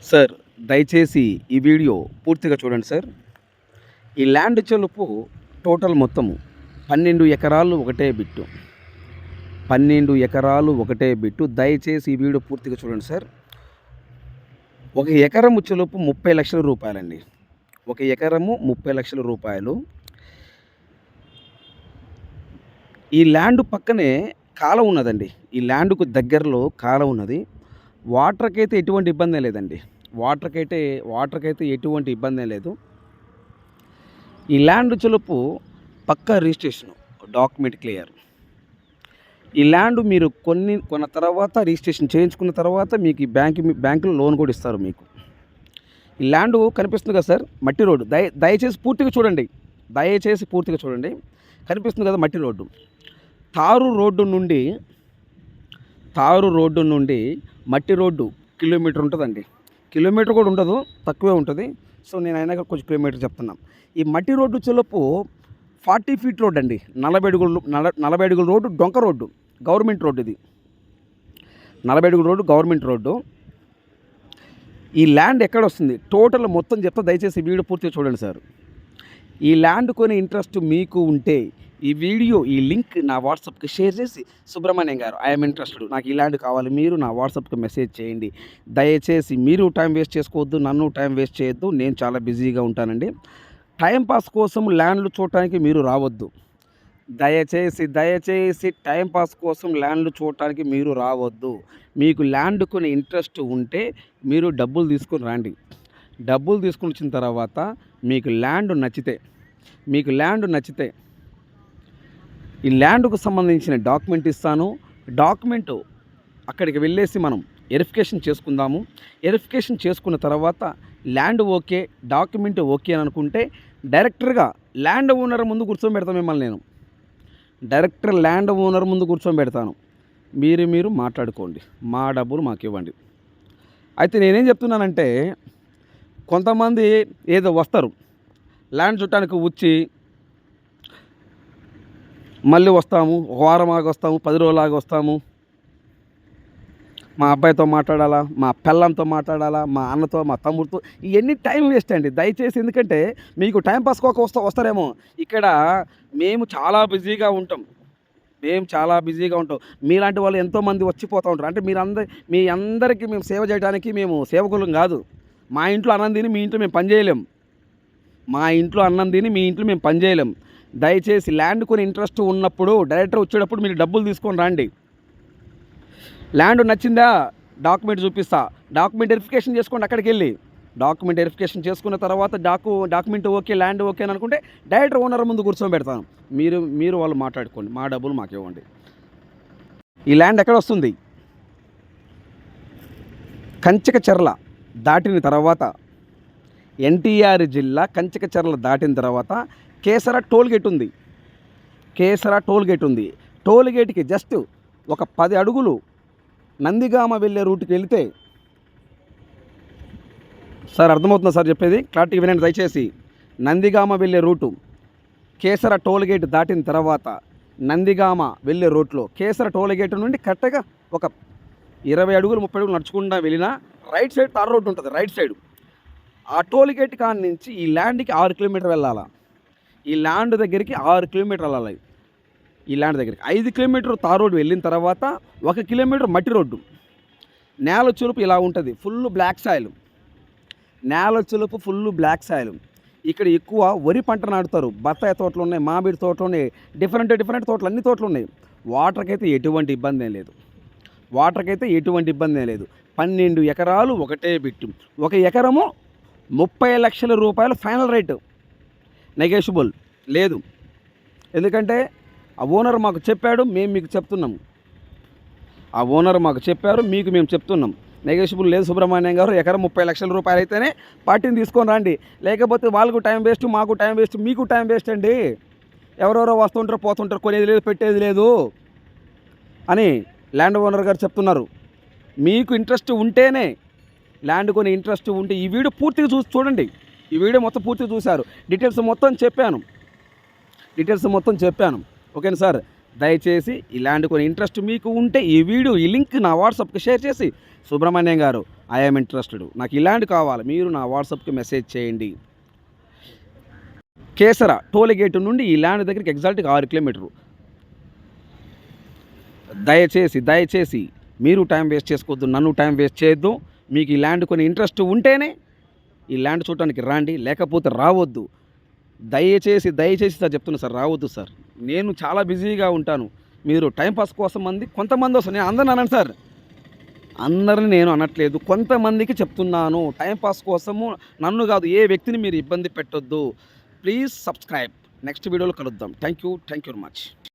Sir, దయచేసి ఈ video పూర్తిగా చూడండి సార్. ఈ ల్యాండ్ చెలుపు టోటల్ మొత్తము 12 ఎకరాలు ఒకటే బిట్టు. 12 ఎకరాలు ఒకటే బిట్టు. దయచేసి ఈ వీడియో పూర్తిగా చూడండి సార్. ఒక ఎకరము చెలుపు 30 లక్షల రూపాయలండి. ఒక ఎకరము 30 లక్షల రూపాయలు. ఈ ల్యాండ్ పక్కనే కాలువ ఉన్నదండి. ఈ ల్యాండ్‌కు దగ్గరలో కాలువ ఉన్నది. వాటర్‌కైతే ఎటువంటి ఇబ్బందే లేదండి. వాటర్‌కైతే ఎటువంటి ఇబ్బందే లేదు. ఈ ల్యాండ్ చెలుపు పక్కా రిజిస్ట్రేషను. Document clear. ఈ ల్యాండ్ మీరు కొన్న తర్వాత రిజిస్ట్రేషన్ చేయించుకున్న తర్వాత మీకు ఈ బ్యాంకులో లోన్ కూడా ఇస్తారు మీకు. ఈ ల్యాండ్ కనిపిస్తుంది కదా సార్, మట్టి రోడ్డు. దయచేసి పూర్తిగా చూడండి. కనిపిస్తుంది కదా మట్టి రోడ్డు. తారు రోడ్డు నుండి మట్టి రోడ్డు కిలోమీటర్ ఉంటుందండి. కిలోమీటర్ కూడా ఉండదు, తక్కువే ఉంటుంది. సో నేను అయినా కొంచెం కిలోమీటర్ చెప్తున్నాం. ఈ మట్టి రోడ్డు చెలుపు 40 ఫీట్ రోడ్ అండి. 40 అడుగుల రోడ్డు, డొంక రోడ్డు, గవర్నమెంట్ రోడ్డు. ఇది 40 అడుగుల రోడ్డు, గవర్నమెంట్ రోడ్డు. ఈ ల్యాండ్ ఎక్కడ వస్తుంది టోటల్ మొత్తం చెప్తా. దయచేసి ఈ వీడియో పూర్తిగా చూడండి సార్. ఈ ల్యాండ్ కొని ఇంట్రెస్ట్ మీకు ఉంటే ఈ లింక్ నా వాట్సాప్కి షేర్ చేసి, సుబ్రహ్మణ్యం గారు ఐఎమ్ ఇంట్రెస్టెడ్, నాకు ఈ ల్యాండ్ కావాలి, మీరు నా వాట్సాప్కి మెసేజ్ చేయండి. దయచేసి మీరు టైం వేస్ట్ చేసుకోవద్దు, నన్ను టైం వేస్ట్ చేయొద్దు. నేను చాలా బిజీగా ఉంటానండి. టైంపాస్ కోసం ల్యాండ్లు చూడటానికి మీరు రావద్దు. దయచేసి టైంపాస్ కోసం ల్యాండ్లు చూడటానికి మీరు రావద్దు. మీకు ల్యాండ్ కొని ఇంట్రెస్ట్ ఉంటే మీరు డబ్బులు తీసుకొని రండి. డబ్బులు తీసుకొని వచ్చిన తర్వాత మీకు ల్యాండ్ నచ్చితే ఈ ల్యాండ్కు సంబంధించిన డాక్యుమెంట్ ఇస్తాను. డాక్యుమెంటు అక్కడికి వెళ్ళేసి మనం వెరిఫికేషన్ చేసుకుందాము. వెరిఫికేషన్ చేసుకున్న తర్వాత ల్యాండ్ ఓకే, డాక్యుమెంట్ ఓకే అని అనుకుంటే డైరెక్టర్గా ల్యాండ్ ఓనర్ ముందు కూర్చోబెడతాను. మిమ్మల్ని నేను ల్యాండ్ ఓనర్ ముందు కూర్చోబెడతాను. మీరు మాట్లాడుకోండి, మా డబ్బులు మాకు ఇవ్వండి. అయితే నేనేం చెప్తున్నానంటే, కొంతమంది ఏదో వస్తారు ల్యాండ్ చుట్టానికి వచ్చి మళ్ళీ వస్తాము, ఒక వారం ఆగి వస్తాము, 10 రోజులు ఆగి వస్తాము, మా అబ్బాయితో మాట్లాడాలా, మా పిల్లంతో మాట్లాడాలా, మా అన్నతో, మా తమ్ముడితో. ఇవన్నీ టైం వేస్ట్ అండి. దయచేసి, ఎందుకంటే మీకు టైం పాస్ వస్తారేమో. ఇక్కడ మేము చాలా బిజీగా ఉంటాం. మీలాంటి వాళ్ళు ఎంతోమంది వచ్చిపోతూ ఉంటారు. అంటే మీ అందరికీ మేము సేవ చేయడానికి మేము సేవకులం కాదు. మా ఇంట్లో అన్నం తిని మీ ఇంట్లో మేము పని చేయలేం. దయచేసి ల్యాండ్ కొని ఇంట్రెస్ట్ ఉన్నప్పుడు డైరెక్టర్ వచ్చేటప్పుడు మీరు డబ్బులు తీసుకొని రండి. ల్యాండ్ నచ్చిందా, డాక్యుమెంట్ చూపిస్తా, డాక్యుమెంట్ వెరిఫికేషన్ చేసుకోండి. అక్కడికి వెళ్ళి డాక్యుమెంట్ వెరిఫికేషన్ చేసుకున్న తర్వాత డాక్యుమెంట్ ఓకే, ల్యాండ్ ఓకే అని అనుకుంటే డైరెక్టర్ ఓనర్ ముందు కూర్చోబెడతాను. మీరు వాళ్ళు మాట్లాడుకోండి, మా డబ్బులు మాకు ఇవ్వండి. ఈ ల్యాండ్ ఎక్కడ వస్తుంది? కంచికచర్ల దాటిన తర్వాత, ఎన్టీఆర్ జిల్లా కంచికచర్ల దాటిన తర్వాత కేసర టోల్గేట్ ఉంది. టోల్గేట్కి జస్ట్ ఒక 10 అడుగులు నందిగామ వెళ్ళే రూట్కి వెళితే, సార్ అర్థమవుతుందా సార్ చెప్పేది? క్లారిటీ వినండి దయచేసి. నందిగామ వెళ్ళే రూటు కేసర టోల్గేట్ దాటిన తర్వాత నందిగామ వెళ్ళే రూట్లో కేసర టోల్గేట్ నుండి కరెక్ట్గా ఒక 20 అడుగులు 30 అడుగులు నడుచుకుంటూ వెళ్ళినా రైట్ సైడ్ తార్ రోడ్డు ఉంటుంది. రైట్ సైడ్ ఆ టోల్గేట్ కాడ నుంచి ఈ ల్యాండ్కి 6 కిలోమీటర్ వెళ్ళాలా. ఈ ల్యాండ్ దగ్గరికి 6 కిలోమీటర్ వెళ్ళాలి. ఈ ల్యాండ్ దగ్గరికి 5 కిలోమీటర్ తార్ రోడ్డు వెళ్ళిన తర్వాత 1 కిలోమీటర్ మట్టి రోడ్డు. నేల చెలుపు ఇలా ఉంటుంది, ఫుల్ బ్లాక్ సాయిల్. ఇక్కడ ఎక్కువ వరి పంట నాటుతారు. బత్తాయి తోటలు ఉన్నాయి, మామిడి తోటలు ఉన్నాయి, డిఫరెంట్ తోటలు, అన్ని తోటలు ఉన్నాయి. వాటర్కైతే ఎటువంటి ఇబ్బంది ఏం లేదు. 12 ఎకరాలు ఒకటే బిట్టు. ఒక ఎకరము 30 లక్షల రూపాయలు ఫైనల్ రేటు. నెగోషియబుల్ లేదు. ఎందుకంటే ఆ ఓనర్ మాకు చెప్పాడు, మేము మీకు చెప్తున్నాము. మీకు మేము చెప్తున్నాం. నెగోషియబుల్ లేదు సుబ్రహ్మణ్యం గారు. ఎకరం 30 లక్షల రూపాయలు అయితేనే పార్టీని తీసుకొని రండి. లేకపోతే వాళ్ళకు టైం వేస్ట్, మాకు టైం వేస్ట్, మీకు టైం వేస్ట్ అండి. ఎవరెవరో వస్తుంటారు, పోతుంటారు, కొనేది లేదు, పెట్టేది లేదు అని ల్యాండ్ ఓనర్ గారు చెప్తున్నారు. మీకు ఇంట్రెస్ట్ ఉంటేనే, ల్యాండ్ కొని ఇంట్రెస్ట్ ఉంటే ఈ వీడియో పూర్తిగా చూడండి. ఈ వీడియో మొత్తం పూర్తిగా చూశారు. డీటెయిల్స్ మొత్తం చెప్పాను. ఓకేనా సార్? దయచేసి ఈ ల్యాండ్ కొని ఇంట్రెస్ట్ మీకు ఉంటే ఈ లింక్ నా వాట్సాప్కి షేర్ చేసి, సుబ్రహ్మణ్యం గారు ఐఎమ్ ఇంట్రెస్టెడ్, నాకు ఈ ల్యాండ్ కావాలి, మీరు నా వాట్సాప్కి మెసేజ్ చేయండి. కేసర టోల్ గేట్ నుండి ఈ ల్యాండ్ దగ్గరికి ఎగ్జాక్ట్గా 6 కిలోమీటర్లు. దయచేసి మీరు టైం వేస్ట్ చేసుకోవద్దు, నన్ను టైం వేస్ట్ చేయొద్దు. మీకు ఈ ల్యాండ్ కొని ఇంట్రెస్ట్ ఉంటేనే ఈ ల్యాండ్ చూడటానికి రండి, లేకపోతే రావద్దు. దయచేసి సార్ చెప్తున్నా సార్, రావద్దు సార్. నేను చాలా బిజీగా ఉంటాను. మీరు టైంపాస్ కోసం కొంతమంది వస్తారు, నేను అందరిని అన్నాను సార్, అందరిని నేను అనట్లేదు, కొంతమందికి చెప్తున్నాను. టైంపాస్ కోసము నన్ను కాదు, ఏ వ్యక్తిని మీరు ఇబ్బంది పెట్టొద్దు. Please subscribe. నెక్స్ట్ వీడియోలో కలుద్దాం. Thank you very much.